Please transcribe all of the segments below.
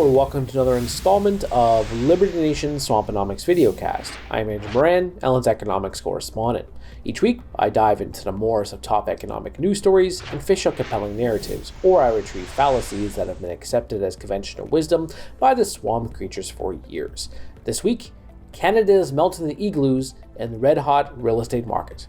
Hello and welcome to another installment of Liberty Nation Swamponomics videocast. I'm Andrew Moran, Ellen's economics correspondent. Each week, I dive into the morass of top economic news stories and fish out compelling narratives, or I retrieve fallacies that have been accepted as conventional wisdom by the swamp creatures for years. This week, Canada is melting the igloos in the red-hot real estate market.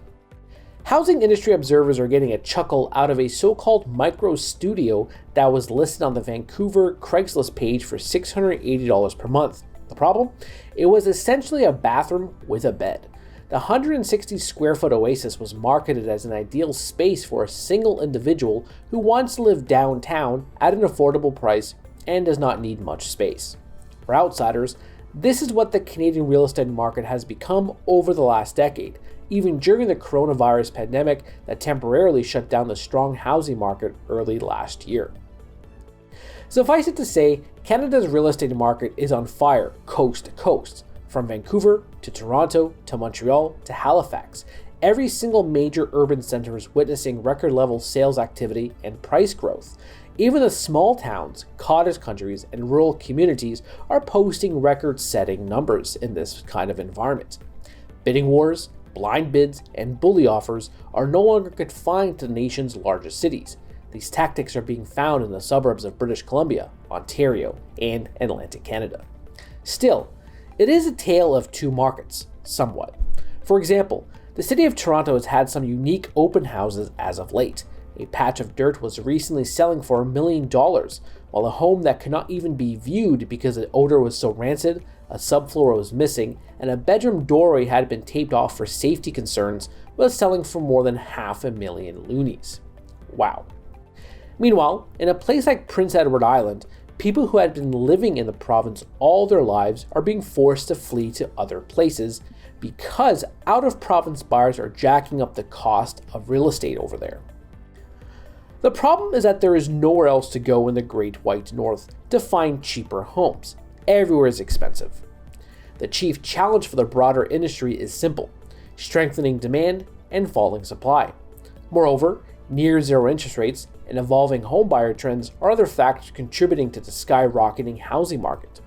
Housing industry observers are getting a chuckle out of a so-called micro studio that was listed on the Vancouver Craigslist page for $680 per month. The problem? It was essentially a bathroom with a bed. The 160 square foot oasis was marketed as an ideal space for a single individual who wants to live downtown at an affordable price and does not need much space. For outsiders, this is what the Canadian real estate market has become over the last decade, even during the coronavirus pandemic that temporarily shut down the strong housing market early last year. Suffice it to say, Canada's real estate market is on fire coast to coast, from Vancouver to Toronto to Montreal to Halifax. Every single major urban center is witnessing record-level sales activity and price growth. Even the small towns, cottage countries, and rural communities are posting record-setting numbers in this kind of environment. Bidding wars, blind bids, and bully offers are no longer confined to the nation's largest cities. These tactics are being found in the suburbs of British Columbia, Ontario, and Atlantic Canada. Still, it is a tale of two markets, somewhat. For example, the city of Toronto has had some unique open houses as of late. A patch of dirt was recently selling for $1 million, while a home that could not even be viewed because the odor was so rancid, a subfloor was missing, and a bedroom doorway had been taped off for safety concerns was selling for more than $500,000 loonies. Wow. Meanwhile, in a place like Prince Edward Island, people who had been living in the province all their lives are being forced to flee to other places because out-of-province buyers are jacking up the cost of real estate over there. The problem is that there is nowhere else to go in the Great White North to find cheaper homes. Everywhere is expensive. The chief challenge for the broader industry is simple: strengthening demand and falling supply. Moreover, near zero interest rates and evolving homebuyer trends are other factors contributing to the skyrocketing housing market.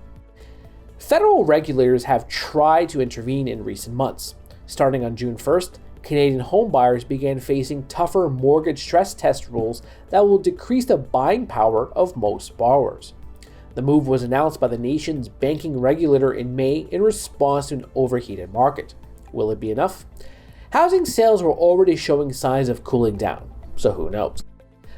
Federal regulators have tried to intervene in recent months. Starting on June 1st, Canadian homebuyers began facing tougher mortgage stress test rules that will decrease the buying power of most borrowers. The move was announced by the nation's banking regulator in May in response to an overheated market. Will it be enough? Housing sales were already showing signs of cooling down, so who knows?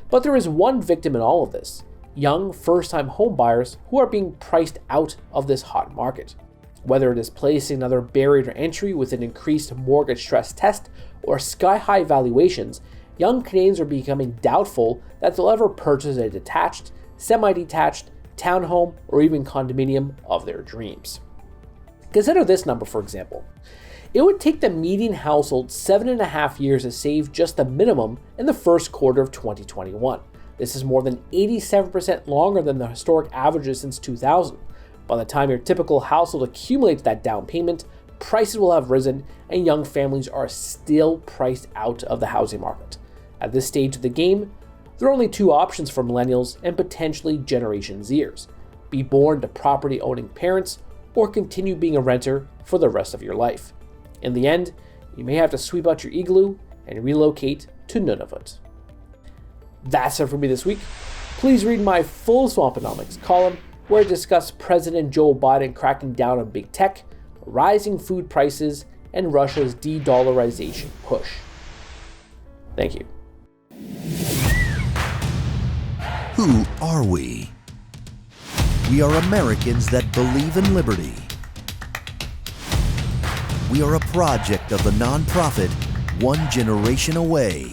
But there is one victim in all of this: young first-time homebuyers who are being priced out of this hot market. Whether it is placing another barrier to entry with an increased mortgage stress test or sky-high valuations, young Canadians are becoming doubtful that they'll ever purchase a detached, semi-detached, townhome, or even condominium of their dreams. Consider this number, for example. It would take the median household 7.5 years to save just the minimum in the first quarter of 2021. This is more than 87% longer than the historic averages since 2000. By the time your typical household accumulates that down payment, prices will have risen and young families are still priced out of the housing market. At this stage of the game, there are only two options for millennials and potentially Generation Zers: be born to property-owning parents or continue being a renter for the rest of your life. In the end, you may have to sweep out your igloo and relocate to Nunavut. That's it for me this week. Please read my full Swamponomics column where I discuss President Joe Biden cracking down on big tech, rising food prices, and Russia's de-dollarization push. Thank you. Who are we? We are Americans that believe in liberty. We are a project of the nonprofit One Generation Away.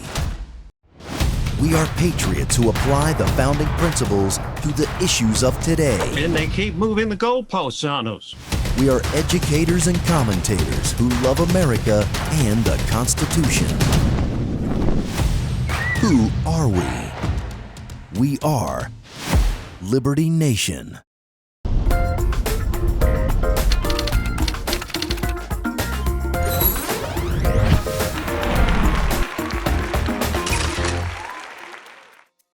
We are patriots who apply the founding principles to the issues of today. And they keep moving the goalposts on us. We are educators and commentators who love America and the Constitution. Who are we? We are Liberty Nation.